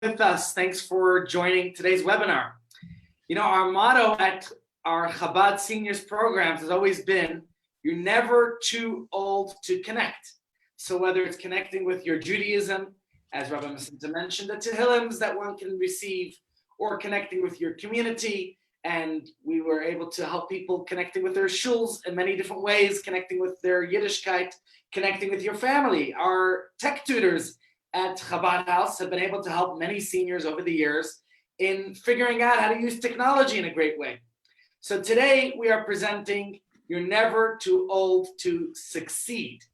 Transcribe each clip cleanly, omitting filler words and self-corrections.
with us. Thanks for joining today's webinar. You know, our motto at our Chabad Seniors programs has always been, you're never too old to connect. So whether it's connecting with your Judaism, as Rabbi Masinta mentioned, the Tehillims that one can receive, or connecting with your community, and we were able to help people connecting with their shuls in many different ways, connecting with their Yiddishkeit, connecting with your family. Our tech tutors at Chabad House have been able to help many seniors over the years in figuring out how to use technology in a great way. So today we are presenting You're Never Too Old to Succeed,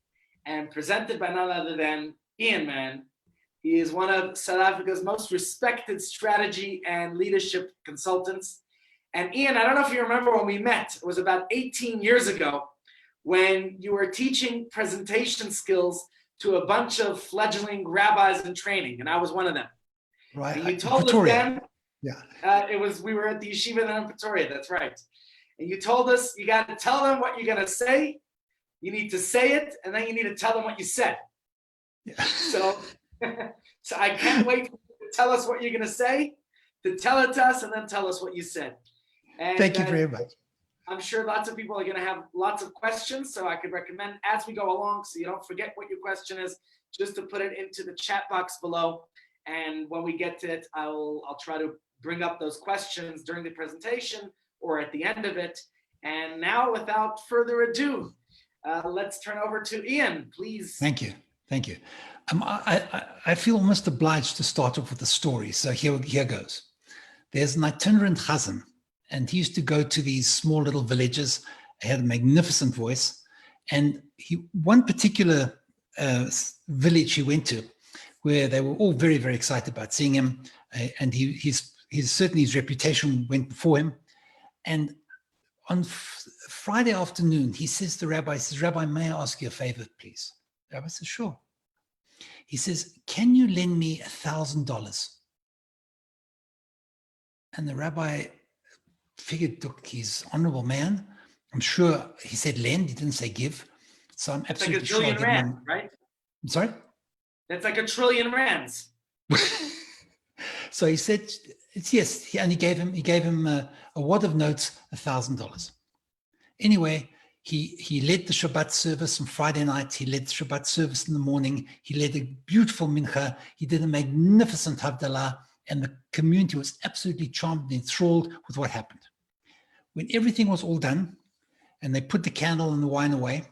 and presented by none other than Ian Mann. He is one of South Africa's most respected strategy and leadership consultants. And Ian, I don't know if you remember when we met, it was about 18 years ago when you were teaching presentation skills to a bunch of fledgling rabbis in training, and I was one of them. Right. And you told us then, we were at the yeshiva then in Pretoria, that's right. And you told us you got to tell them what you're going to say, you need to say it, and then you need to tell them what you said. Yeah. So I can't wait for you to tell us what you're going to say, to tell it to us, and then tell us what you said. And thank you very much. I'm sure lots of people are going to have lots of questions, so I could recommend as we go along, so you don't forget what your question is, just to put it into the chat box below. And when we get to it, I'll try to bring up those questions during the presentation or at the end of it. And now, without further ado, let's turn over to Ian, please. Thank you. Thank you. I feel almost obliged to start off with a story. So here goes. There's an itinerant chazan, and he used to go to these small little villages. He had a magnificent voice. And one particular village he went to, where they were all very, very excited about seeing him. And certainly his reputation went before him. And on Friday afternoon, he says to the rabbi, he says, "Rabbi, may I ask you a favor, please?" The rabbi says, "Sure." He says, "Can you lend me $1,000? And the rabbi figured, look, he's an honorable man. I'm sure he said lend, he didn't say give. So I'm absolutely like $1 trillion rands, right? I'm sorry? That's like $1 trillion rands. So he said, it's yes. And he gave him a wad of notes, $1,000. Anyway, he led the Shabbat service on Friday night. He led the Shabbat service in the morning. He led a beautiful mincha. He did a magnificent Havdalah, and the community was absolutely charmed and enthralled with what happened. When everything was all done, and they put the candle and the wine away,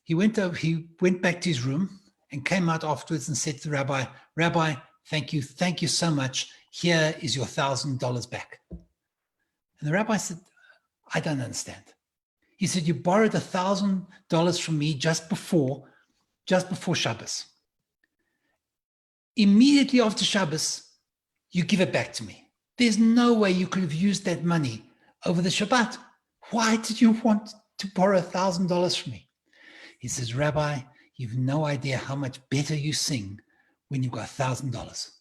he went back to his room and came out afterwards and said to the rabbi, "Rabbi, thank you so much. Here is your $1,000 back." And the rabbi said, "I don't understand." He said, "You borrowed $1,000 from me just before Shabbos. Immediately after Shabbos, you give it back to me. There's no way you could have used that money over the Shabbat. Why did you want to borrow $1,000 from me?" He says, "Rabbi, you've no idea how much better you sing when you've got $1,000.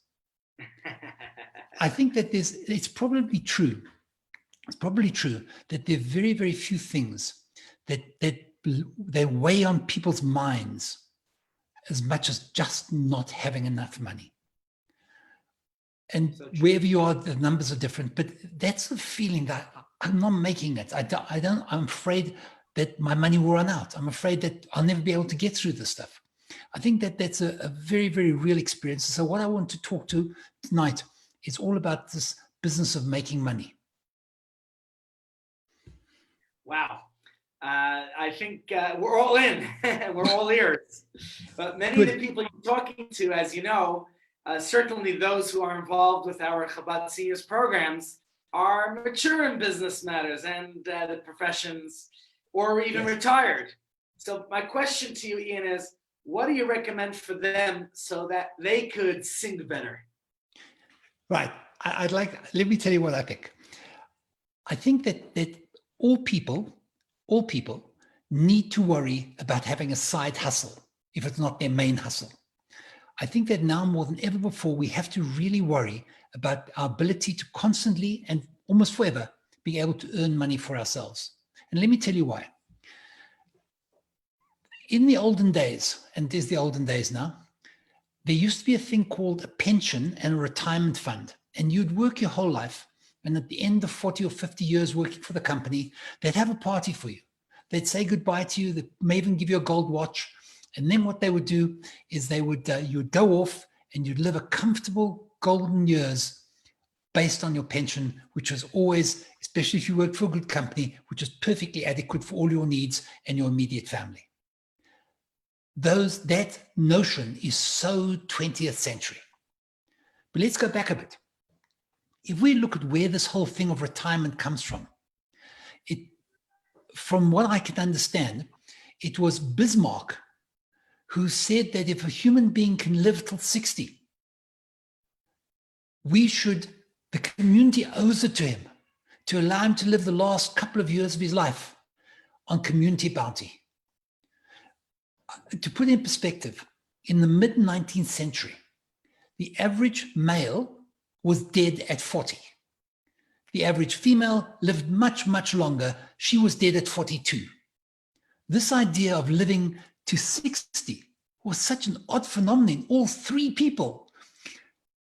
I think that it's probably true. It's probably true that there are very, very few things that they weigh on people's minds as much as just not having enough money. And so wherever you are, the numbers are different, but that's the feeling that I'm not making it. I'm afraid that my money will run out. I'm afraid that I'll never be able to get through this stuff. I think that that's a very, very real experience. So what I want to talk to tonight is all about this business of making money. Wow. I think we're all in. We're all ears. But many Good. of the people you're talking to, as you know, certainly those who are involved with our Chabad Seniors programs are mature in business matters and the professions, or even retired. So my question to you, Ian, is what do you recommend for them so that they could sing better? Right. Let me tell you what I think. I think that all people need to worry about having a side hustle if it's not their main hustle. I think that now more than ever before, we have to really worry about our ability to constantly and almost forever be able to earn money for ourselves. And let me tell you why. In the olden days, and there's the olden days now, there used to be a thing called a pension and a retirement fund. And you'd work your whole life. And at the end of 40 or 50 years working for the company, they'd have a party for you. They'd say goodbye to you. They may even give you a gold watch. And then what they would do is they would, you would go off and you'd live a comfortable golden years based on your pension, which was always, especially if you worked for a good company, which was perfectly adequate for all your needs and your immediate family. That notion is so 20th century. But let's go back a bit. If we look at where this whole thing of retirement comes from, from what I can understand, it was Bismarck who said that if a human being can live till 60, the community owes it to him to allow him to live the last couple of years of his life on community bounty. To put it in perspective, in the mid-19th century, the average male was dead at 40. The average female lived much, much longer. She was dead at 42. This idea of living to 60 was such an odd phenomenon. All three people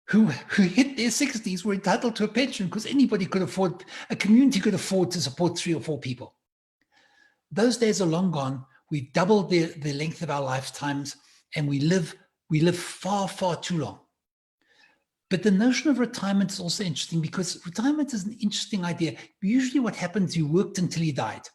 who hit their 60s were entitled to a pension because anybody could afford, a community could afford to support 3 or 4 people. Those days are long gone. We've doubled the length of our lifetimes and we live far, far too long. But the notion of retirement is also interesting because retirement is an interesting idea. Usually what happens, you worked until you died.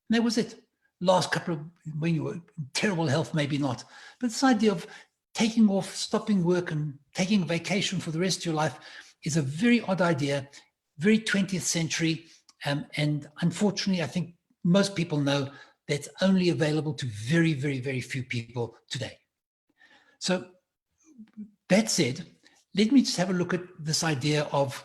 And that was it. Last couple of, when you were in terrible health, maybe not. But this idea of taking off, stopping work and taking a vacation for the rest of your life is a very odd idea, very 20th century. And unfortunately, I think most people know that's only available to very, very, very few people today. So that said, let me just have a look at this idea of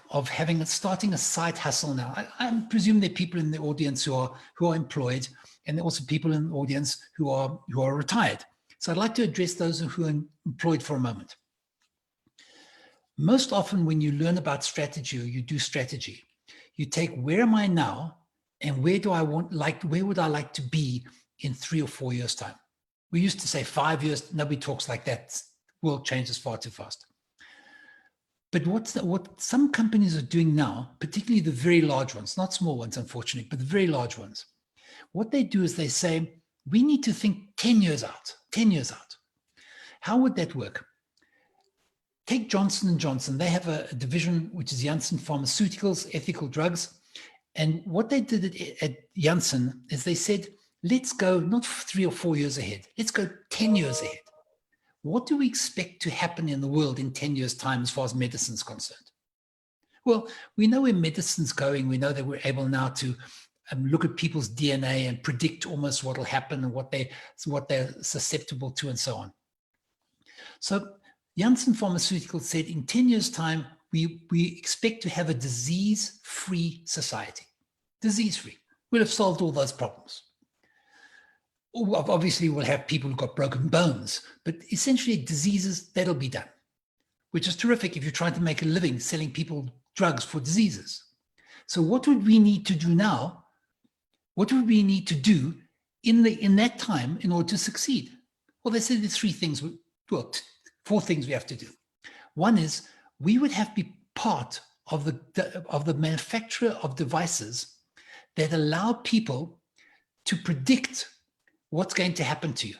starting a side hustle now. I presume there are people in the audience who are employed, and there are also people in the audience who are retired. So I'd like to address those who are employed for a moment. Most often when you learn about strategy or you do strategy, you take where am I now and where would I like to be in 3 or 4 years' time? We used to say 5 years. Nobody talks like that. The world changes far too fast. But what some companies are doing now, particularly the very large ones, not small ones, unfortunately, but the very large ones, what they do is they say, we need to think 10 years out, 10 years out. How would that work? Take Johnson & Johnson. They have a division, which is Janssen Pharmaceuticals, ethical drugs. And what they did at Janssen is they said, let's go not 3 or 4 years ahead. Let's go 10 years ahead. What do we expect to happen in the world in 10 years' time as far as medicine is concerned? Well, we know where medicine's going. We know that we're able now to look at people's DNA and predict almost what will happen and what they're susceptible to and so on. So Janssen Pharmaceuticals said in 10 years' time, we expect to have a disease-free society. Disease-free. We'll have solved all those problems. Obviously, we'll have people who've got broken bones, but essentially diseases, that'll be done, which is terrific if you're trying to make a living selling people drugs for diseases. So what would we need to do now? What would we need to do in that time in order to succeed? Well, they said there's 4 things we have to do. One is we would have to be part of the manufacturer of devices that allow people to predict what's going to happen to you.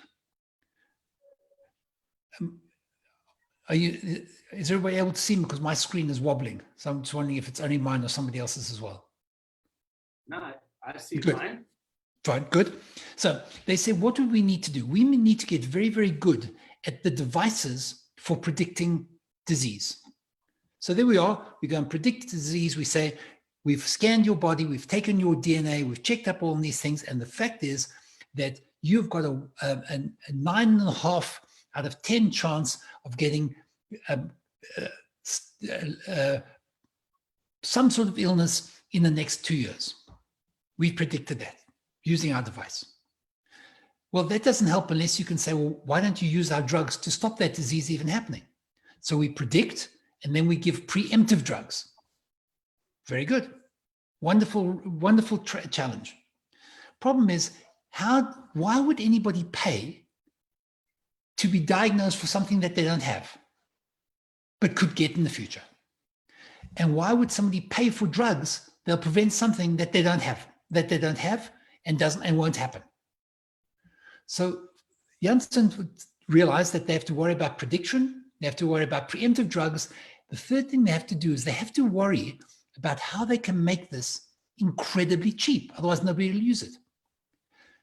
Is everybody able to see me? Because my screen is wobbling. So I'm just wondering if it's only mine or somebody else's as well. No, I see Good. fine. Fine, good. So they say, what do we need to do? We need to get very, very good at the devices for predicting disease. So there we are. We go and predict disease. We say, we've scanned your body. We've taken your DNA. We've checked up all these things. And the fact is that you've got a 9.5 out of 10 chance of getting some sort of illness in the next 2 years. We predicted that using our device. Well, that doesn't help unless you can say, well, why don't you use our drugs to stop that disease even happening? So we predict, and then we give preemptive drugs. Very good. Wonderful, wonderful challenge. Problem is, why would anybody pay to be diagnosed for something that they don't have, but could get in the future? And why would somebody pay for drugs that'll prevent something that they don't have, and won't happen? So Janssen would realize that they have to worry about prediction. They have to worry about preemptive drugs. The third thing they have to do is they have to worry about how they can make this incredibly cheap. Otherwise, nobody will use it.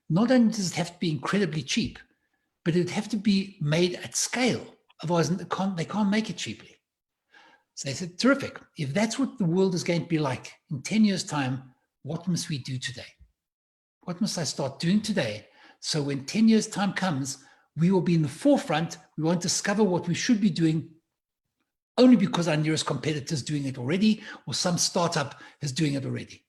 Not only does it have to be incredibly cheap, but it would have to be made at scale. Otherwise, they can't make it cheaply. So they said, terrific. If that's what the world is going to be like in 10 years' time, what must we do today? What must I start doing today? So when 10 years' time comes, we will be in the forefront. We won't discover what we should be doing only because our nearest competitor is doing it already, or some startup is doing it already.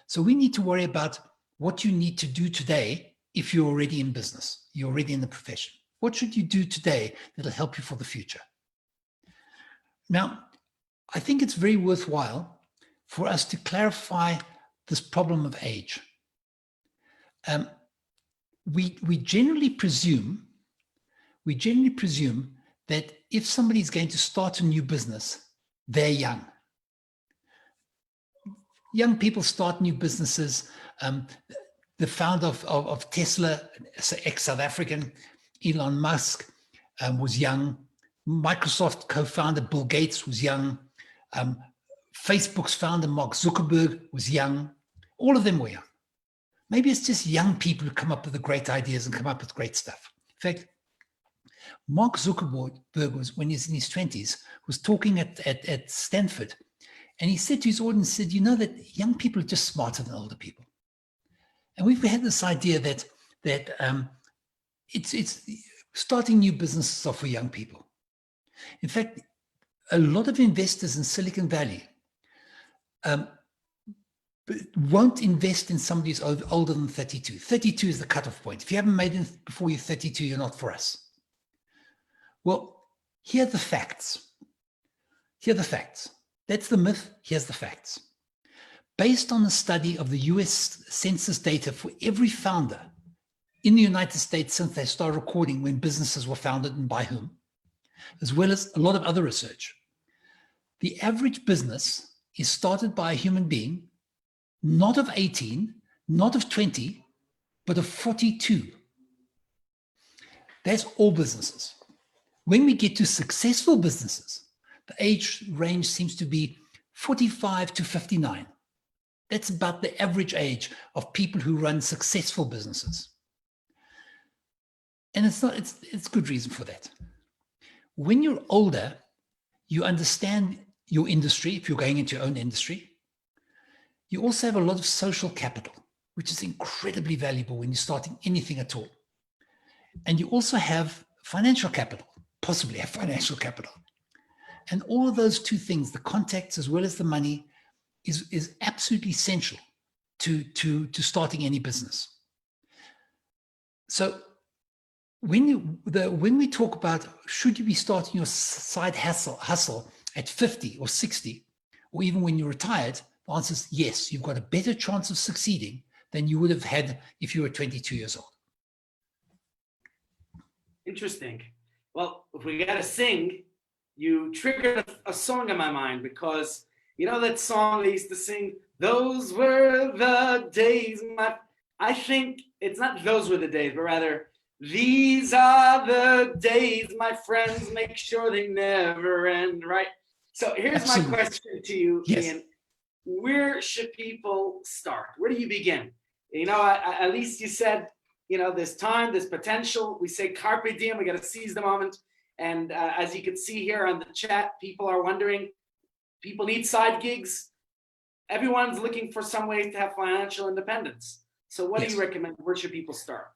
So we need to worry about what you need to do today if you're already in business, you're already in the profession. What should you do today that'll help you for the future? Now, I think it's very worthwhile for us to clarify this problem of age. We generally presume that if somebody is going to start a new business, they're young. Young people start new businesses. The founder of Tesla, ex-South African, Elon Musk, was young. Microsoft co-founder Bill Gates was young. Facebook's founder Mark Zuckerberg was young. All of them were young. Maybe it's just young people who come up with the great ideas and come up with great stuff. In fact, Mark Zuckerberg was, when he was in his 20s, was talking at Stanford, and he said to his audience, said, you know that young people are just smarter than older people. And we've had this idea that it's starting new businesses are for young people. In fact, a lot of investors in Silicon Valley won't invest in somebody who's older than 32. 32 is the cutoff point. If you haven't made it before you're 32, you're not for us. Well, here are the facts. Here are the facts. That's the myth. Here's the facts. Based on the study of the US Census data for every founder in the United States since they started recording when businesses were founded and by whom, as well as a lot of other research, the average business is started by a human being, not of 18, not of 20, but of 42. That's all businesses. When we get to successful businesses, the age range seems to be 45 to 59. That's about the average age of people who run successful businesses. And it's good reason for that. When you're older, you understand your industry, if you're going into your own industry. You also have a lot of social capital, which is incredibly valuable when you're starting anything at all. And you also have financial capital, possibly have financial capital. And all of those two things, the contacts as well as the money, is absolutely essential to starting any business. So when we talk about should you be starting your side hustle at 50 or 60, or even when you're retired, the answer is yes, you've got a better chance of succeeding than you would have had if you were 22 years old. Interesting. Well, if we got to sing, you triggered a song in my mind, because you know that song they used to sing, those were the days, I think it's not those were the days, but rather, these are the days, my friends, make sure they never end, right? So here's Absolutely. My question to you, yes. Ian. Where should people start? Where do you begin? You know, at least you said, you know, there's time, there's potential. We say carpe diem, we got to seize the moment. And as you can see here on the chat, people are wondering, people need side gigs. Everyone's looking for some way to have financial independence. So what do you recommend? Where should people start?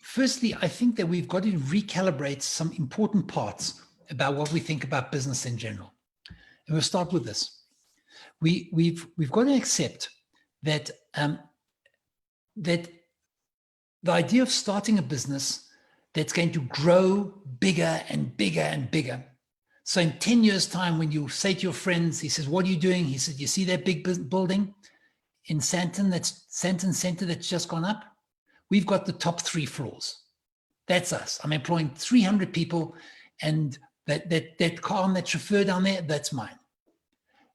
Firstly, I think that we've got to recalibrate some important parts about what we think about business in general. And we'll start with this. We've got to accept that that the idea of starting a business that's going to grow bigger and bigger and bigger. So in 10 years' time, when you say to your friends, he says, what are you doing? He said, you see that big building in Santon Center that's just gone up? We've got the top 3 floors. That's us. I'm employing 300 people, and that car and that chauffeur down there, that's mine.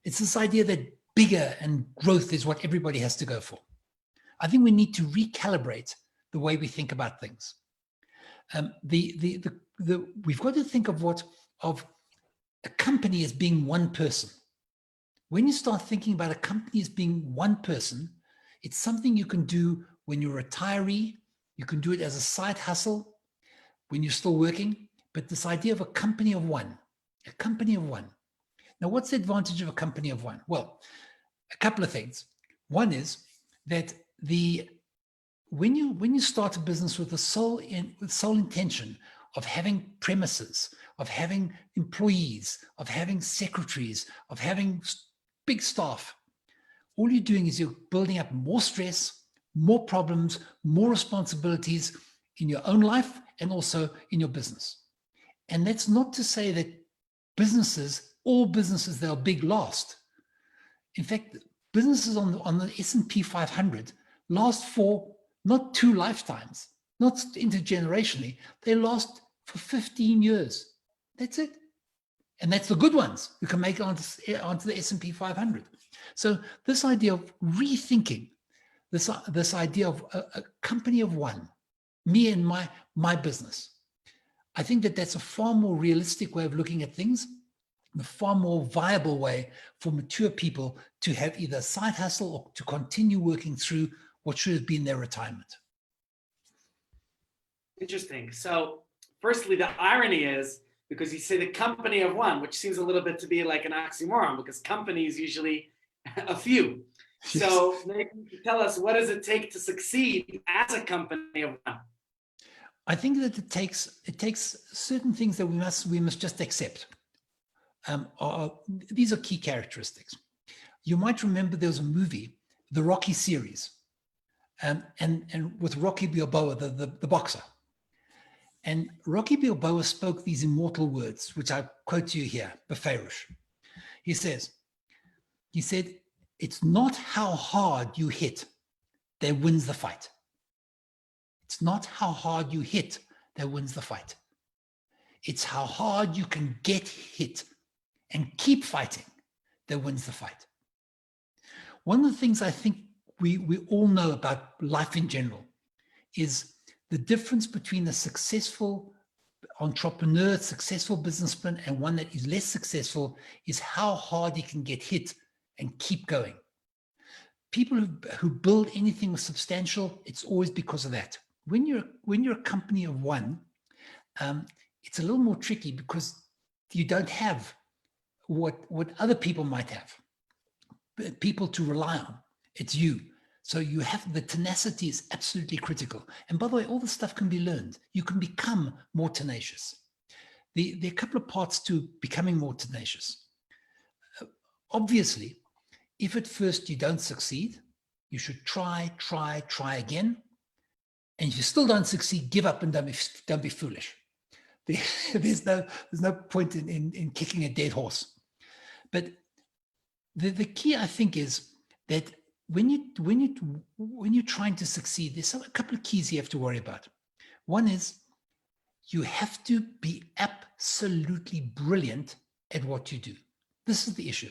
It's this idea that bigger and growth is what everybody has to go for. I think we need to recalibrate the way we think about things. We've got to think of a company as being one person. When you start thinking about a company as being one person, it's something you can do when you're a retiree. You can do it as a side hustle when you're still working. But this idea of a company of one. Now, what's the advantage of a company of one? Well, a couple of things. One is that when you start a business with the sole intention of having premises, of having employees, of having secretaries, of having big staff, all you're doing is you're building up more stress, more problems, more responsibilities in your own life and also in your business. And that's not to say that all businesses, they're big last. In fact, businesses on the S&P 500 last for not 2 lifetimes, not intergenerationally, they last for 15 years. That's it. And that's the good ones who can make it onto the S&P 500. So this idea of rethinking, this idea of a company of one, me and my business, I think that that's a far more realistic way of looking at things, a far more viable way for mature people to have either a side hustle or to continue working through what should have been their retirement. Interesting. So firstly, the irony is, because you say the company of one, which seems a little bit to be like an oxymoron, because company is usually a few. Yes. So maybe you can tell us, what does it take to succeed as a company of one? I think that it takes certain things that we must just accept. These are key characteristics. You might remember there was a movie, the Rocky series, and with Rocky Balboa, the boxer. And Rocky Balboa spoke these immortal words, which I quote to you here, Beferish. He said, it's not how hard you hit that wins the fight. It's not how hard you hit that wins the fight. It's how hard you can get hit and keep fighting that wins the fight. One of the things I think we all know about life in general is the difference between a successful entrepreneur, successful businessman, and one that is less successful is how hard he can get hit and keep going. People who build anything substantial, it's always because of that. When you're a company of one, it's a little more tricky because you don't have what other people might have, people to rely on. It's you. So you have, the tenacity is absolutely critical. And by the way, all this stuff can be learned. You can become more tenacious. There are a couple of parts to becoming more tenacious. Obviously, if at first you don't succeed, you should try again. And if you still don't succeed, give up and don't be foolish. There's no point in kicking a dead horse. But the key, I think, is that when you're trying to succeed, there's a couple of keys you have to worry about. One is you have to be absolutely brilliant at what you do. This is the issue.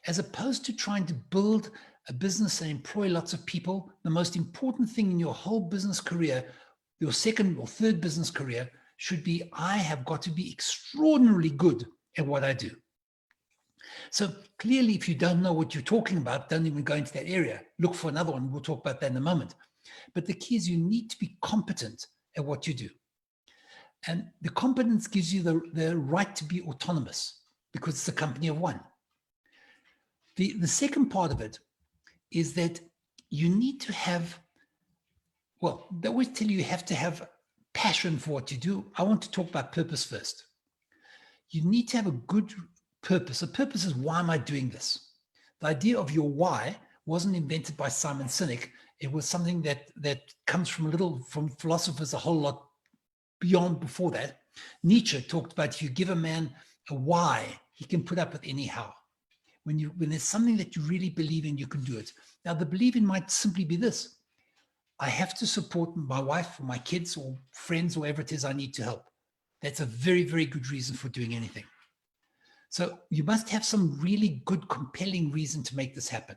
As opposed to trying to build a business and employ lots of people, the most important thing in your whole business career, your second or third business career, should be, I have got to be extraordinarily good at what I do. So clearly, if you don't know what you're talking about, don't even go into that area. Look for another one. We'll talk about that in a moment. But the key is you need to be competent at what you do. And the competence gives you the right to be autonomous because it's a company of one. The second part of it is that you need to have, well, they always tell you have to have passion for what you do. I want to talk about purpose first. You need to have a good purpose. A purpose is, why am I doing this? The idea of your why wasn't invented by Simon Sinek. It was something that comes from philosophers a whole lot before that. Nietzsche talked about, if you give a man a why, he can put up with any how. When there's something that you really believe in, you can do it. Now, the belief in might simply be this: I have to support my wife or my kids or friends, or whatever it is I need to help. That's a very, very good reason for doing anything. So you must have some really good, compelling reason to make this happen.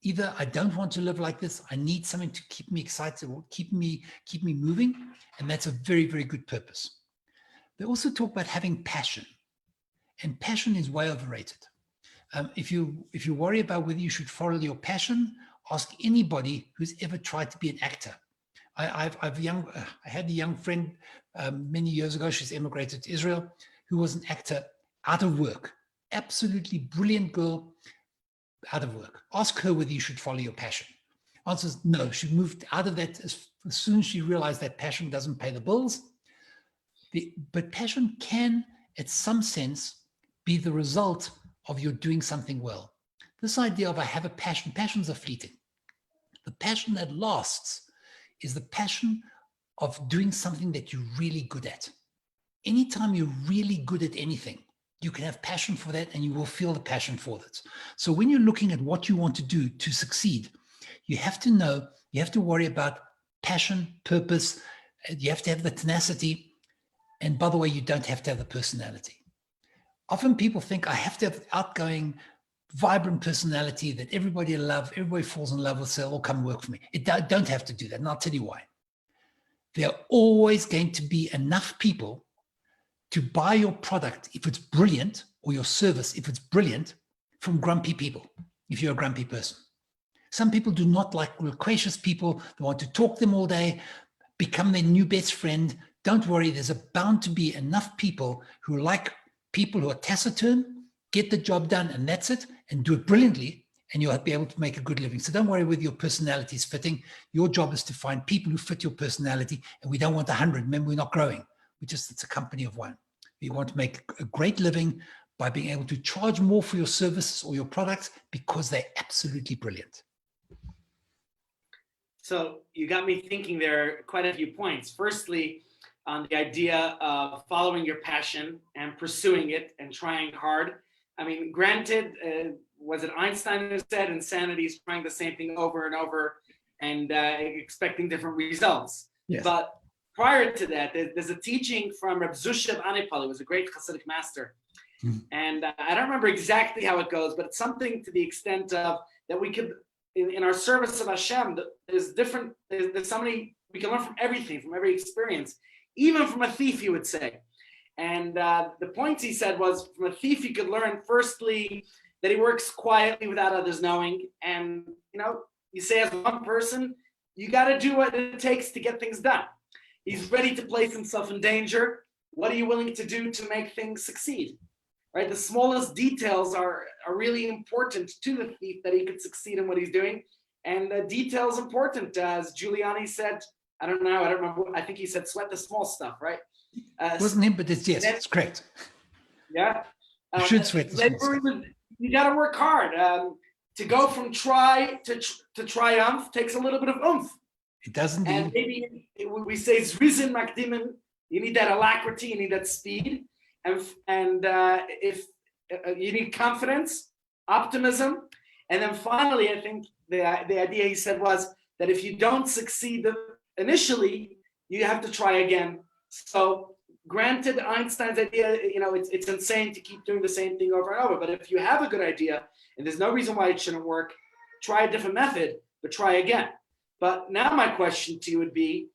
Either I don't want to live like this, I need something to keep me excited or keep me moving. And that's a very, very good purpose. They also talk about having passion, and passion is way overrated. If you worry about whether you should follow your passion, ask anybody who's ever tried to be an actor. I had a young friend many years ago. She's emigrated to Israel, who was an actor out of work. Absolutely brilliant girl, out of work. Ask her whether you should follow your passion. Answers no. She moved out of that as soon as she realized that passion doesn't pay the bills. But passion can, at some sense, be the result of you doing something well. This idea of I have a passion, passions are fleeting. The passion that lasts is the passion of doing something that you're really good at. Anytime you're really good at anything, you can have passion for that and you will feel the passion for it. So when you're looking at what you want to do to succeed, you have to know, you have to worry about passion, purpose, you have to have the tenacity. And by the way, you don't have to have the personality. Often people think I have to have outgoing, vibrant personality that everybody loves, everybody falls in love with, so they'll come work for me. Don't have to do that, and I'll tell you why. There are always going to be enough people to buy your product if it's brilliant, or your service if it's brilliant, from grumpy people, if you're a grumpy person. Some people do not like loquacious people. They want to talk to them all day, become their new best friend. Don't worry, there's bound to be enough people who like people who are taciturn, get the job done, and that's it, and do it brilliantly, and you'll be able to make a good living. So don't worry whether your personality is fitting. Your job is to find people who fit your personality, and we don't want 100. Remember, we're not growing. It's a company of one. We want to make a great living by being able to charge more for your services or your products because they're absolutely brilliant. So you got me thinking there quite a few points. Firstly, on the idea of following your passion and pursuing it and trying hard. I mean, granted, was it Einstein who said insanity is trying the same thing over and over and expecting different results? Yes. But prior to that, there's a teaching from Reb Zusha Anipal, who was a great Hasidic master. Mm-hmm. And I don't remember exactly how it goes, but it's something to the extent of that we could, in our service of Hashem, there's so many, we can learn from everything, from every experience. Even from a thief, he would say. And the points he said was, from a thief, you could learn, firstly, that he works quietly without others knowing. And, you say as one person, you got to do what it takes to get things done. He's ready to place himself in danger. What are you willing to do to make things succeed? Right? The smallest details are really important to the thief that he could succeed in what he's doing. And the details important, as Giuliani said, I don't remember. I think he said, sweat the small stuff, right? It wasn't him, but it's correct. Yeah. You should sweat the small stuff. You got to work hard. To go from try to triumph takes a little bit of oomph. It doesn't. And maybe we say zrizin makdimin. You need that alacrity. You need that speed. And if you need confidence, optimism. And then finally, I think the idea he said was that if you don't succeed initially, you have to try again. So granted, Einstein's idea, it's insane to keep doing the same thing over and over. But if you have a good idea and there's no reason why it shouldn't work, try a different method, but try again. But now my question to you would be,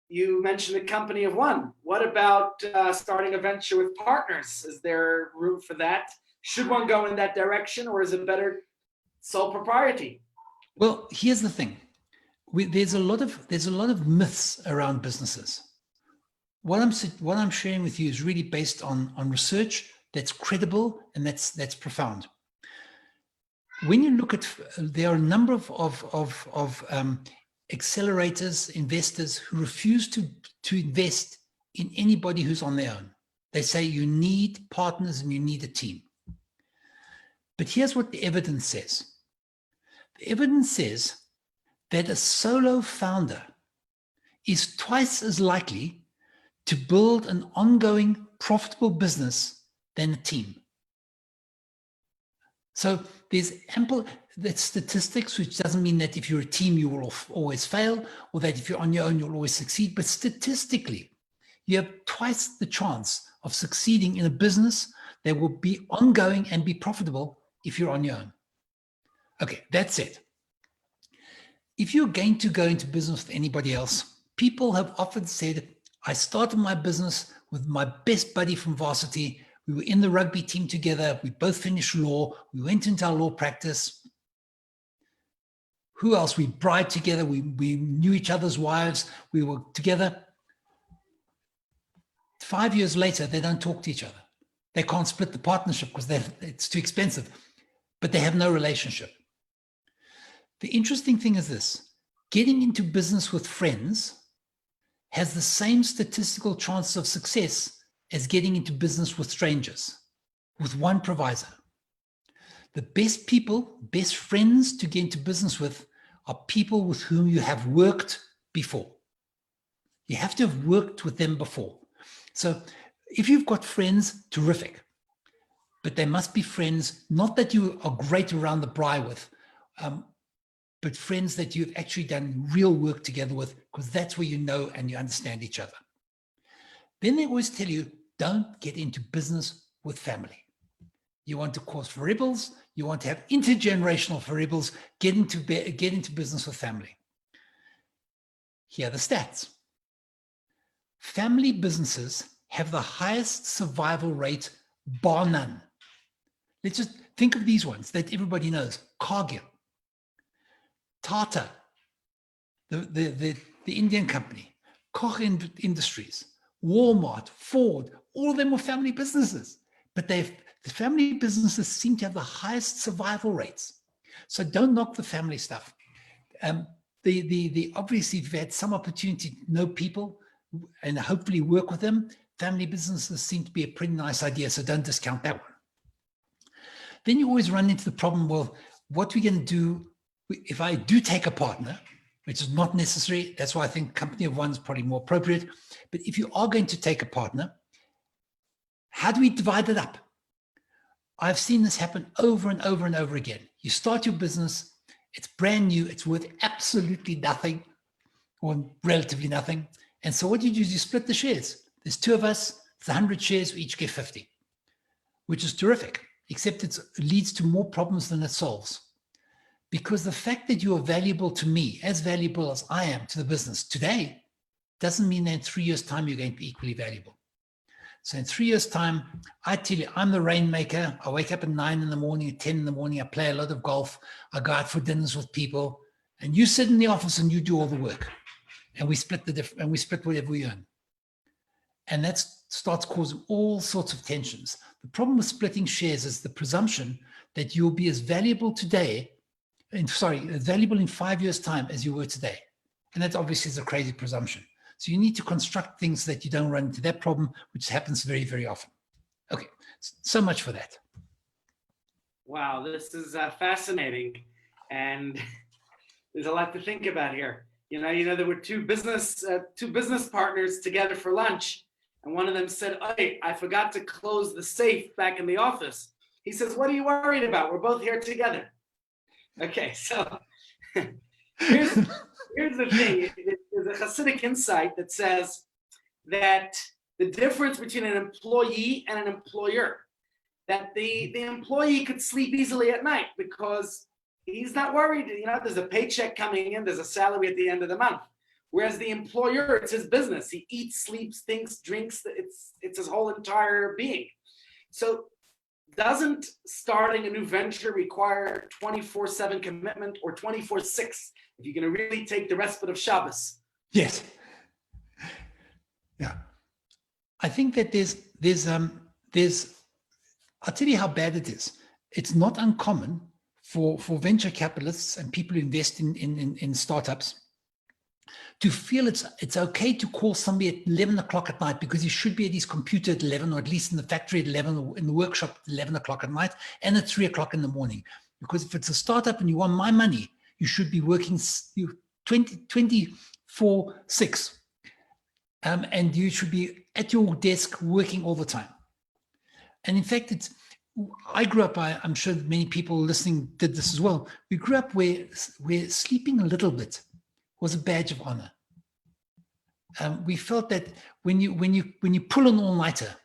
you mentioned a company of one. What about starting a venture with partners? Is there room for that? Should one go in that direction, or is it better sole propriety? Well, here's the thing. There's a lot of myths around businesses. What I'm sharing with you is really based on research that's credible and that's profound. When you look at, there are a number of accelerators, investors who refuse to invest in anybody who's on their own. They say you need partners and you need a team. But here's what the evidence says. The evidence says that a solo founder is twice as likely to build an ongoing profitable business than a team. So there's ample that statistics, which doesn't mean that if you're a team, you will always fail, or that if you're on your own, you'll always succeed. But statistically, you have twice the chance of succeeding in a business that will be ongoing and be profitable if you're on your own. Okay, that's it. If you're going to go into business with anybody else, people have often said, I started my business with my best buddy from varsity. We were in the rugby team together. We both finished law. We went into our law practice. Who else? We bride together. We knew each other's wives. We were together. 5 years later, they don't talk to each other. They can't split the partnership because it's too expensive, but they have no relationship. The interesting thing is this: getting into business with friends has the same statistical chances of success as getting into business with strangers, with one proviso. The best people, best friends to get into business with are people with whom you have worked before. You have to have worked with them before. So if you've got friends, terrific, but they must be friends, not that you are great around the braai with, but friends that you've actually done real work together with, because that's where you know and you understand each other. Then they always tell you, don't get into business with family. You want to cause variables, you want to have intergenerational variables, get into business with family. Here are the stats. Family businesses have the highest survival rate, bar none. Let's just think of these ones that everybody knows. Cargill, Tata, the Indian company, Koch Industries, Walmart, Ford, all of them were family businesses, but the family businesses seem to have the highest survival rates. So don't knock the family stuff. Obviously, if you've had some opportunity to know people and hopefully work with them, family businesses seem to be a pretty nice idea, so don't discount that one. Then you always run into the problem, well, what are we going to do if I do take a partner, which is not necessary. That's why I think company of one is probably more appropriate. But if you are going to take a partner, how do we divide it up? I've seen this happen over and over and over again. You start your business, it's brand new, it's worth absolutely nothing or relatively nothing. And so what you do is you split the shares. There's two of us, it's 100 shares, we each get 50, which is terrific, except it leads to more problems than it solves. Because the fact that you are valuable to me, as valuable as I am to the business today, doesn't mean that in 3 years' time, you're going to be equally valuable. So in 3 years' time, I tell you, I'm the rainmaker. I wake up at 9 in the morning, at 10 in the morning. I play a lot of golf. I go out for dinners with people. And you sit in the office and you do all the work. And we split we split whatever we earn. And that starts causing all sorts of tensions. The problem with splitting shares is the presumption that you'll be as valuable today, valuable in 5 years' time as you were today. And that obviously is a crazy presumption. So you need to construct things that you don't run into that problem, which happens very, very often. Okay, so much for that. Wow, this is fascinating. And there's a lot to think about here. You know, there were two business partners together for lunch. And one of them said, "Hey, I forgot to close the safe back in the office." He says, "What are you worried about? We're both here together." Okay, so here's the thing. There's a Hasidic insight that says that the difference between an employee and an employer, that the employee could sleep easily at night because he's not worried. You know, there's a paycheck coming in, there's a salary at the end of the month. Whereas the employer, it's his business. He eats, sleeps, thinks, drinks. It's his whole entire being. So doesn't starting a new venture require 24/7 commitment or 24/6 if you're going to really take the respite of Shabbos? Yes. Yeah. I think that there's I'll tell you how bad it is. It's not uncommon for venture capitalists and people who invest in startups to feel it's okay to call somebody at 11 o'clock at night because he should be at his computer at 11, or at least in the factory at 11, or in the workshop at 11 o'clock at night, and at 3 o'clock in the morning. Because if it's a startup and you want my money, you should be working 24/6. And you should be at your desk working all the time. And in fact, I grew up, I'm sure many people listening did this as well. We grew up where sleeping a little bit was a badge of honor. We felt that when you pull an all-nighter,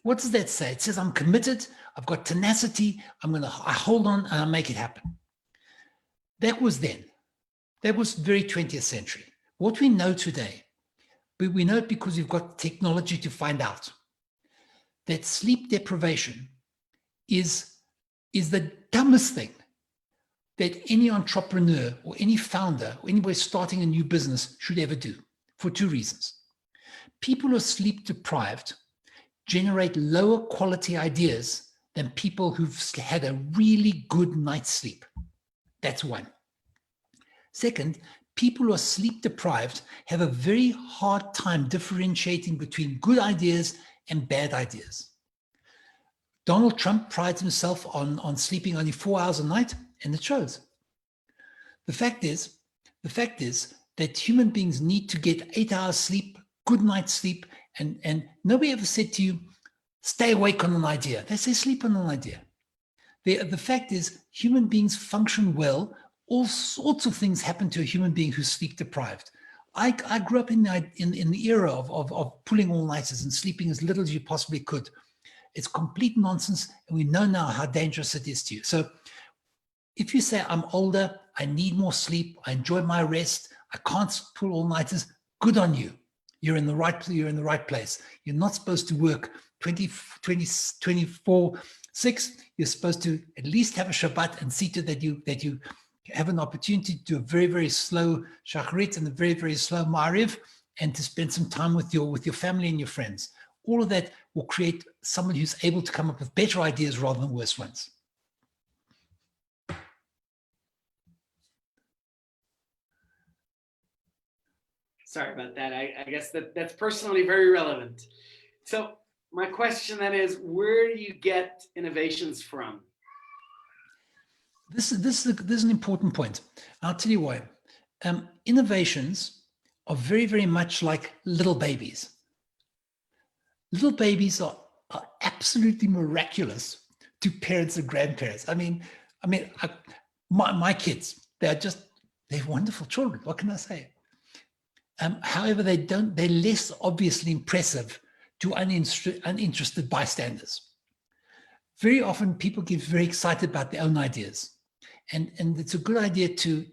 what does that say? It says, I'm committed, I've got tenacity, I hold on and I'll make it happen. That was then. That was very 20th century. What we know today, but we know it because we've got technology to find out, that sleep deprivation is the dumbest thing that any entrepreneur or any founder or anybody starting a new business should ever do, for two reasons. People who are sleep deprived generate lower quality ideas than people who've had a really good night's sleep. That's one. Second, people who are sleep deprived have a very hard time differentiating between good ideas and bad ideas. Donald Trump prides himself on sleeping only 4 hours a night, and it shows. The fact is that human beings need to get 8 hours sleep, good night's sleep, and nobody ever said to you, stay awake on an idea. They say sleep on an idea. The fact is human beings function well. All sorts of things happen to a human being who's sleep deprived. I grew up in the era of pulling all-nighters and sleeping as little as you possibly could. It's complete nonsense, and we know now how dangerous it is to you. So if you say, I'm older, I need more sleep, I enjoy my rest, I can't pull all-nighters, good on you. You're in the right place. You're not supposed to work 24/6. You're supposed to at least have a Shabbat and see to that you have an opportunity to do a very, very slow shacharit and a very, very slow ma'ariv, and to spend some time with your family and your friends. All of that will create someone who's able to come up with better ideas rather than worse ones. Sorry about that. I guess that's personally very relevant. So my question then is, where do you get innovations from? This is an important point. I'll tell you why. Innovations are very, very much like little babies. Little babies are absolutely miraculous to parents and grandparents. My kids, they're wonderful children. What can I say? However, they're less obviously impressive to uninterested bystanders. Very often people get very excited about their own ideas. And it's a good idea to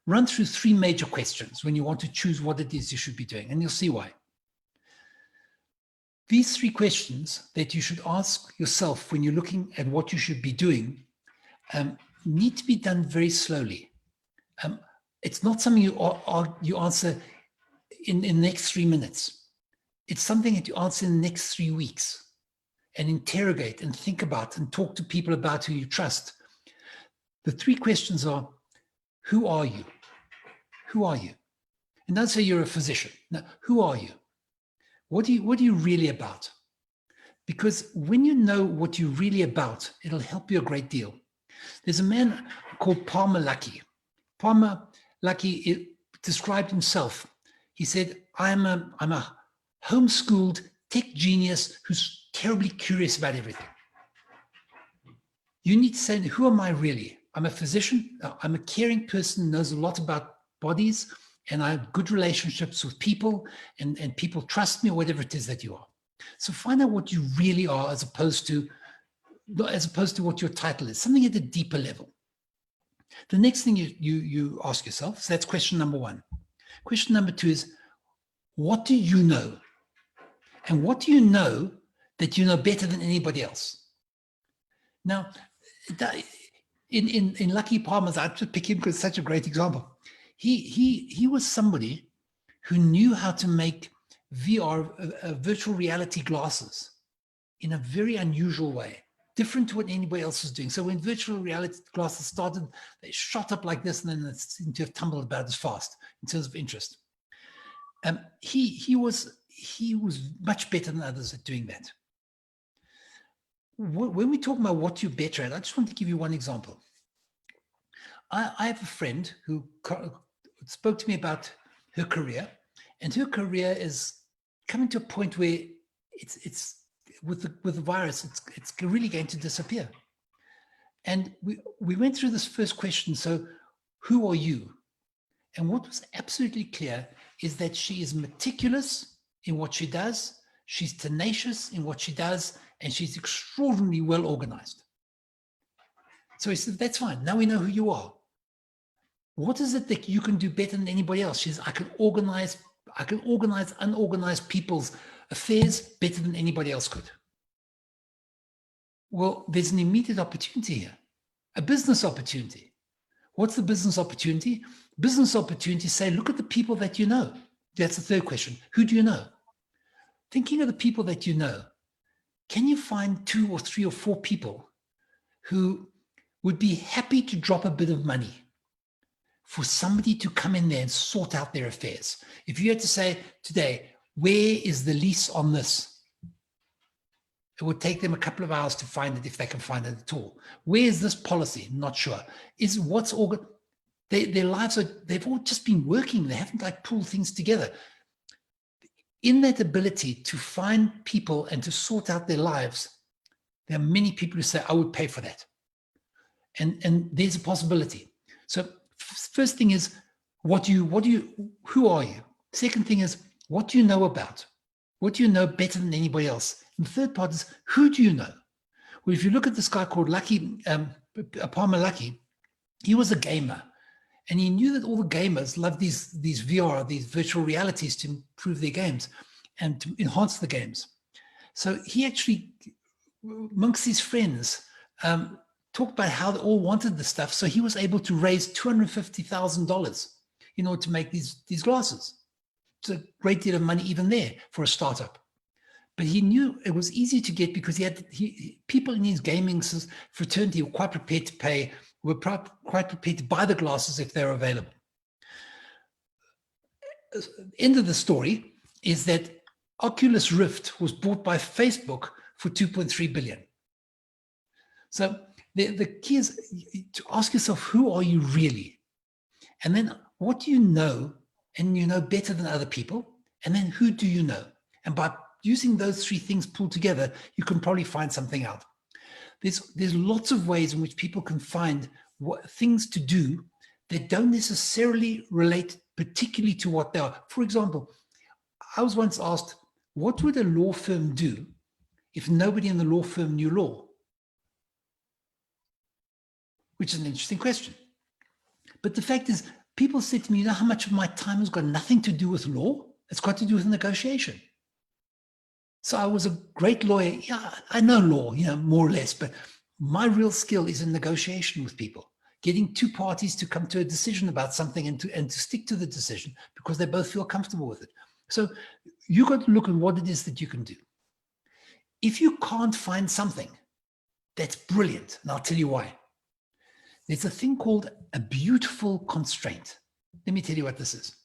run through three major questions when you want to choose what it is you should be doing, and you'll see why. These three questions that you should ask yourself when you're looking at what you should be doing need to be done very slowly. It's not something you answer in the next 3 minutes. It's something that you answer in the next 3 weeks and interrogate and think about and talk to people about who you trust. The three questions are, who are you? Who are you? And don't say you're a physician. No, who are you? What are you really about? Because when you know what you're really about, it'll help you a great deal. There's a man called Palmer Luckey. Palmer Luckey described himself. He said, I'm a homeschooled tech genius who's terribly curious about everything. You need to say, who am I really? I'm a physician. I'm a caring person who knows a lot about bodies, and I have good relationships with people, and people trust me, or whatever it is that you are. So find out what you really are as opposed to what your title is, something at a deeper level. The next thing you ask yourself, so that's question number one. Question number two is, what do you know? And what do you know that you know better than anybody else? Now, in Lucky Palmer's, I have to pick him because it's such a great example. He was somebody who knew how to make VR, virtual reality glasses, in a very unusual way, different to what anybody else was doing. So when virtual reality glasses started, they shot up like this, and then it seemed to have tumbled about as fast in terms of interest. He was much better than others at doing that. When we talk about what you're better at, I just want to give you one example. I have a friend who spoke to me about her career, and her career is coming to a point where it's with the virus, it's really going to disappear. And we went through this first question. So who are you? And what was absolutely clear is that she is meticulous in what she does. She's tenacious in what she does, and she's extraordinarily well organized. So he said, that's fine. Now we know who you are. What is it that you can do better than anybody else? She says, I can organize unorganized people's affairs better than anybody else could. Well, there's an immediate opportunity here, a business opportunity. What's the business opportunity? Business opportunity, say, look at the people that you know. That's the third question. Who do you know? Thinking of the people that you know, can you find 2 or 3 or 4 people who would be happy to drop a bit of money for somebody to come in there and sort out their affairs? If you had to say today, where is the lease on this? It would take them a couple of hours to find it, if they can find it at all. Where is this policy? Not sure. Is what's their lives they've all just been working. They haven't like pulled things together. In that ability to find people and to sort out their lives, there are many people who say, I would pay for that. And there's a possibility. So first thing is, who are you? Second thing is, what do you know about? What do you know better than anybody else? And the third part is, who do you know? Well, if you look at this guy called Palmer Luckey, he was a gamer. And he knew that all the gamers loved these VR, these virtual realities, to improve their games and to enhance the games. So he actually, amongst his friends, talked about how they all wanted the stuff. So he was able to raise $250,000 in order to make these glasses. It's a great deal of money even there for a startup. But he knew it was easy to get because people in his gaming fraternity were quite prepared to pay, were quite prepared to buy the glasses if they're available. End of the story is that Oculus Rift was bought by Facebook for $2.3 billion. So the key is to ask yourself, who are you really? And then what do you know, and you know better than other people? And then who do you know? And by using those 3 things pulled together, you can probably find something out. There's lots of ways in which people can find things to do that don't necessarily relate particularly to what they are. For example, I was once asked, what would a law firm do if nobody in the law firm knew law? Which is an interesting question. But the fact is, people said to me, you know how much of my time has got nothing to do with law? It's got to do with negotiation. So I was a great lawyer. Yeah, I know law, more or less, but my real skill is in negotiation with people, getting 2 parties to come to a decision about something and to stick to the decision because they both feel comfortable with it. So you got to look at what it is that you can do. If you can't find something that's brilliant, and I'll tell you why. There's a thing called a beautiful constraint. Let me tell you what this is.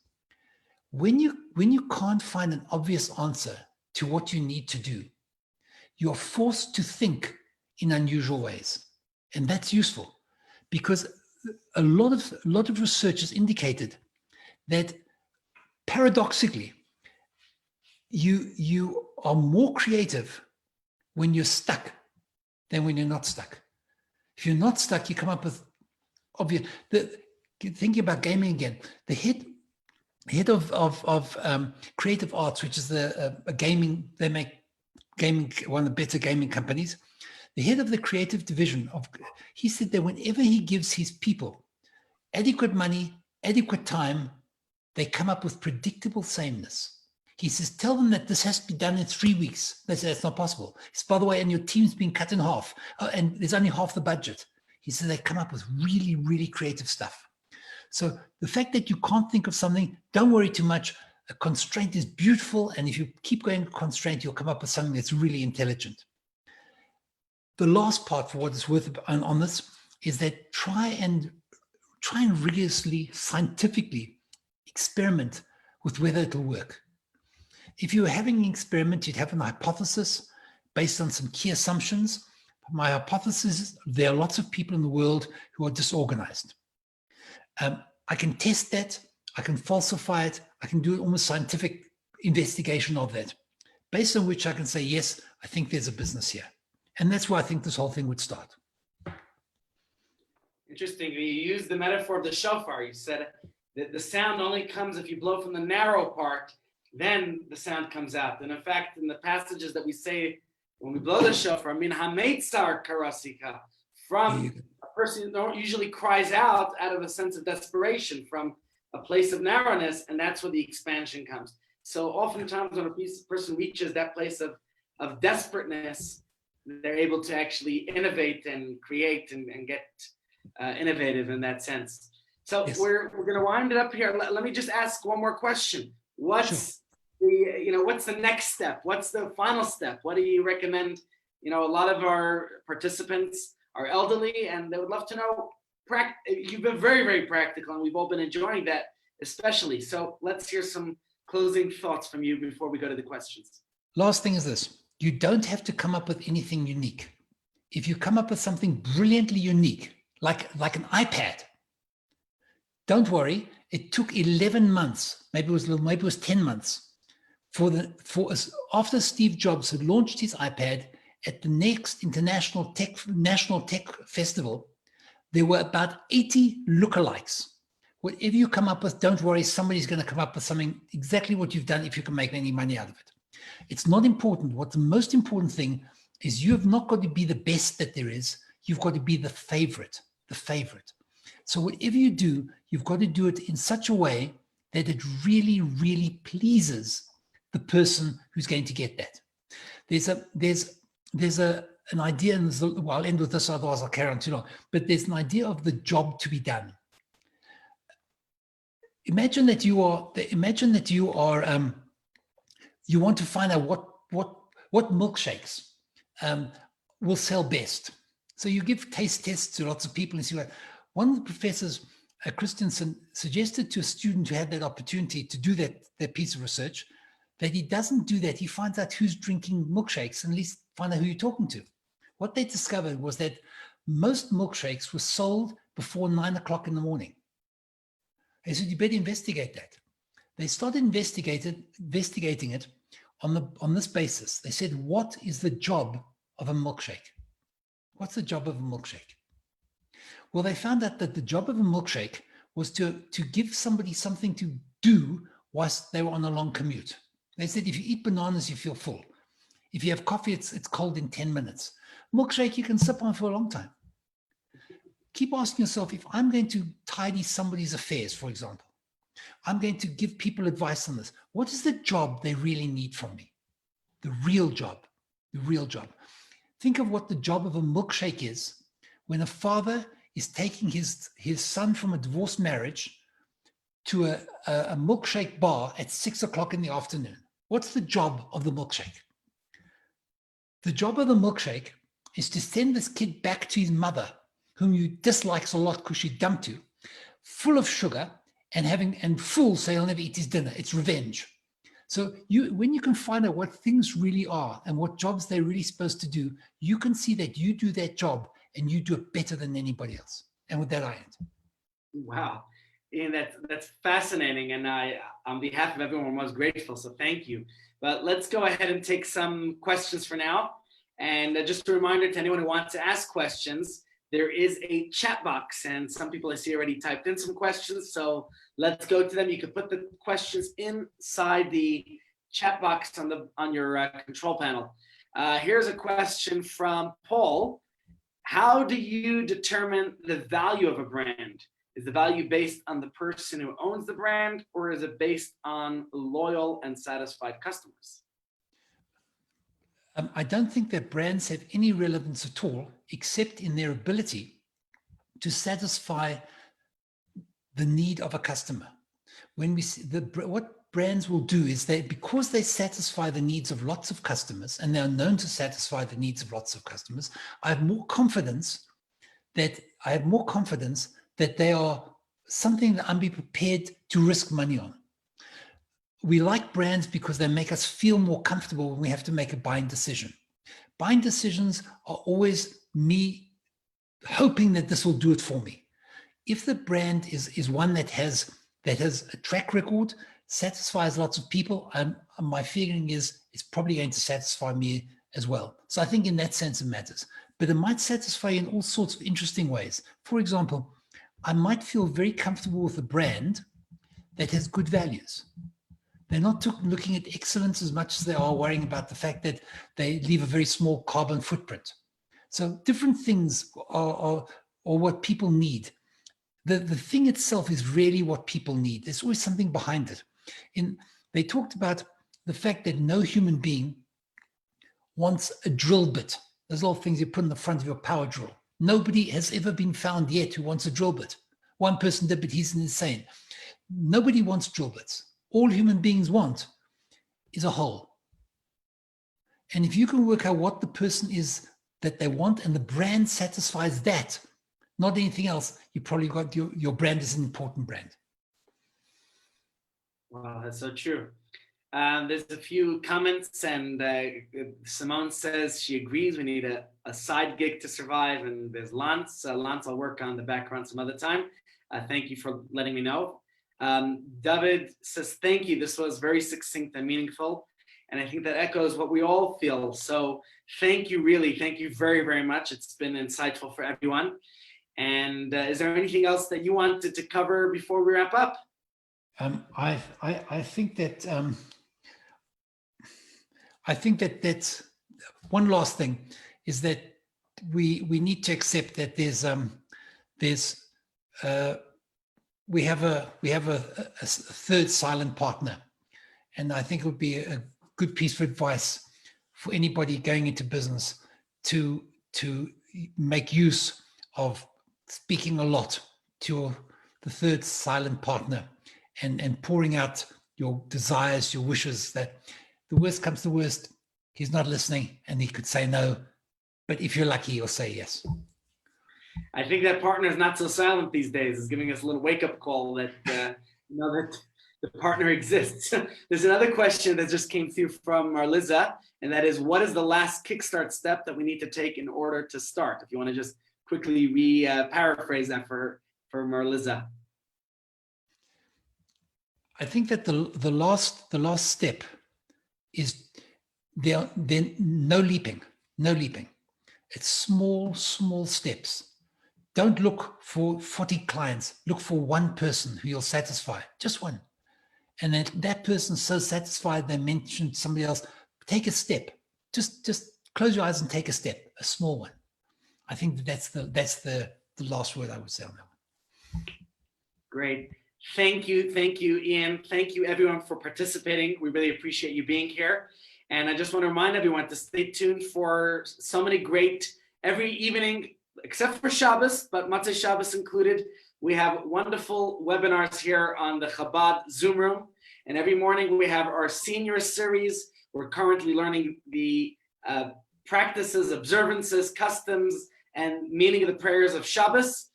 When you can't find an obvious answer to what you need to do, you're forced to think in unusual ways. And that's useful because a lot of research has indicated that paradoxically, you are more creative when you're stuck than when you're not stuck. If you're not stuck, you come up with obvious. Thinking about gaming again, the head of creative arts, which is a gaming, they make gaming, one of the better gaming companies. The head of the creative division he said that whenever he gives his people adequate money, adequate time, they come up with predictable sameness. He says, tell them that this has to be done in 3 weeks. They say, that's not possible. He says, by the way, and your team's been cut in half, and there's only half the budget. He says, they come up with really, really creative stuff. So the fact that you can't think of something, don't worry too much. A constraint is beautiful. And if you keep going with constraint, you'll come up with something that's really intelligent. The last part for what it's worth on this is that try and rigorously, scientifically experiment with whether it'll work. If you were having an experiment, you'd have an hypothesis based on some key assumptions. My hypothesis is there are lots of people in the world who are disorganized. I can test that, I can falsify it, I can do almost scientific investigation of that, based on which I can say, yes, I think there's a business here. And that's where I think this whole thing would start. Interesting. You used the metaphor of the shofar. You said that the sound only comes if you blow from the narrow part, then the sound comes out. And in fact, in the passages that we say when we blow the shofar, min hameitzar karasika, from a person who usually cries out of a sense of desperation, from a place of narrowness, and that's where the expansion comes. So oftentimes when a person reaches that place of desperateness, they're able to actually innovate and create and get innovative in that sense. So yes. We're going to wind it up here. Let me just ask one more question. What's what's the next step? What's the final step? What do you recommend? A lot of our participants are elderly and they would love to know. You've been very, very practical, and we've all been enjoying that, especially. So let's hear some closing thoughts from you before we go to the questions. Last thing is this. You don't have to come up with anything unique. If you come up with something brilliantly unique, like an iPad, don't worry. It took 11 months, maybe it was 10 months, after Steve Jobs had launched his iPad at the next National Tech Festival. There were about 80 lookalikes. Whatever you come up with, don't worry, somebody's going to come up with something exactly what you've done if you can make any money out of it. It's not important. What the most important thing is, you have not got to be the best that there is. You've got to be the favorite. So whatever you do, you've got to do it in such a way that it really, really pleases the person who's going to get that. There's an idea, and I'll end with this, otherwise I'll carry on too long, but there's an idea of the job to be done. Imagine that you want to find out what milkshakes will sell best. So you give taste tests to lots of people and see what. One of the professors, Christensen, suggested to a student who had that opportunity to do that piece of research, that he doesn't do that. He finds out who's drinking milkshakes and at least find out who you're talking to. What they discovered was that most milkshakes were sold before 9 o'clock in the morning. They said, you better investigate that. They started investigating it on this basis. They said, what is the job of a milkshake? What's the job of a milkshake? Well, they found out that the job of a milkshake was to give somebody something to do whilst they were on a long commute. They said, if you eat bananas, you feel full. If you have coffee, it's cold in 10 minutes. Milkshake, you can sip on for a long time. Keep asking yourself, if I'm going to tidy somebody's affairs, for example, I'm going to give people advice on this. What is the job they really need from me? The real job. Think of what the job of a milkshake is when a father is taking his son from a divorced marriage to a milkshake bar at 6 o'clock in the afternoon. What's the job of the milkshake? The job of the milkshake is to send this kid back to his mother, whom you dislike a lot because she dumped you, full of sugar and full, so he'll never eat his dinner. It's revenge. So when you can find out what things really are and what jobs they're really supposed to do, you can see that you do that job and you do it better than anybody else. And with that, I end. Wow. Ian, that's fascinating. And I, on behalf of everyone, I'm most grateful. So thank you. But let's go ahead and take some questions for now. And just a reminder to anyone who wants to ask questions, there is a chat box, and some people I see already typed in some questions. So let's go to them. You can put the questions inside the chat box on your control panel. Here's a question from Paul. How do you determine the value of a brand? Is the value based on the person who owns the brand, or is it based on loyal and satisfied customers? I don't think that brands have any relevance at all, except in their ability to satisfy the need of a customer. When we see what brands will do is because they satisfy the needs of lots of customers, and they are known to satisfy the needs of lots of customers, I have more confidence that they are something that I'm prepared to risk money on. We like brands because they make us feel more comfortable when we have to make a buying decision. Buying decisions are always me hoping that this will do it for me. If the brand is one that has a track record, satisfies lots of people, my feeling is it's probably going to satisfy me as well. So I think in that sense it matters, but it might satisfy you in all sorts of interesting ways. For example, I might feel very comfortable with a brand that has good values. They're not looking at excellence as much as they are worrying about the fact that they leave a very small carbon footprint. So different things are what people need. The thing itself is really what people need. There's always something behind it. They talked about the fact that no human being wants a drill bit. Those little things you put in the front of your power drill. Nobody has ever been found yet who wants a drill bit. One person did, but he's insane. Nobody wants drill bits. All human beings want is a hole. And if you can work out what the person is that they want and the brand satisfies that, not anything else, you probably got your brand is an important brand. Wow, that's so true. There's a few comments, and Simone says she agrees we need a side gig to survive. And there's Lance. Lance, I'll work on the background some other time. Thank you for letting me know. David says, thank you. This was very succinct and meaningful. And I think that echoes what we all feel. So thank you, really. Thank you very, very much. It's been insightful for everyone. And is there anything else that you wanted to cover before we wrap up? I think that that's one last thing is that we need to accept that we have a third silent partner, and I think it would be a good piece of advice for anybody going into business to make use of speaking a lot to the third silent partner and pouring out your desires, your wishes, that the worst comes to worst, he's not listening and he could say no, but if you're lucky, he'll say yes. I think that partner is not so silent these days. It's giving us a little wake-up call that that the partner exists. There's another question that just came through from Marliza, and that is, what is the last kickstart step that we need to take in order to start? If you want to just quickly paraphrase that for Marliza. I think that the last step is there no leaping. It's small steps. Don't look for 40 clients. Look for one person who you'll satisfy, just one. And then that person's so satisfied they mentioned somebody else. Take a step. Just close your eyes and take a step, a small one. I think that's the last word I would say on that one. Great. Thank you, Ian. Thank you, everyone, for participating. We really appreciate you being here. And I just want to remind everyone to stay tuned for so many great, every evening, except for Shabbos, but Motzei Shabbos included, we have wonderful webinars here on the Chabad Zoom room. And every morning we have our senior series. We're currently learning the practices, observances, customs, and meaning of the prayers of Shabbos.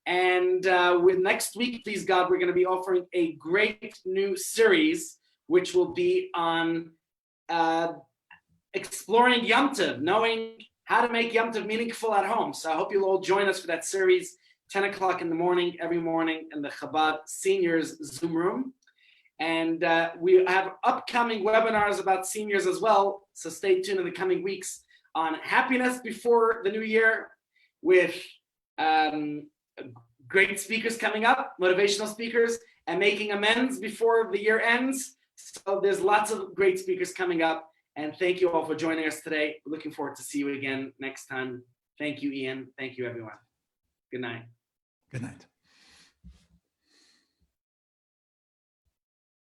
And with next week, please God, we're going to be offering a great new series, which will be on exploring Yom Tov, knowing how to make Yom Tov meaningful at home. So I hope you'll all join us for that series, 10 o'clock in the morning, every morning in the Chabad Seniors Zoom room. And we have upcoming webinars about seniors as well. So stay tuned in the coming weeks on happiness before the new year with great speakers coming up, motivational speakers, and making amends before the year ends. So there's lots of great speakers coming up. And thank you all for joining us today. Looking forward to see you again next time. Thank you, Ian. Thank you, everyone. Good night. Good night.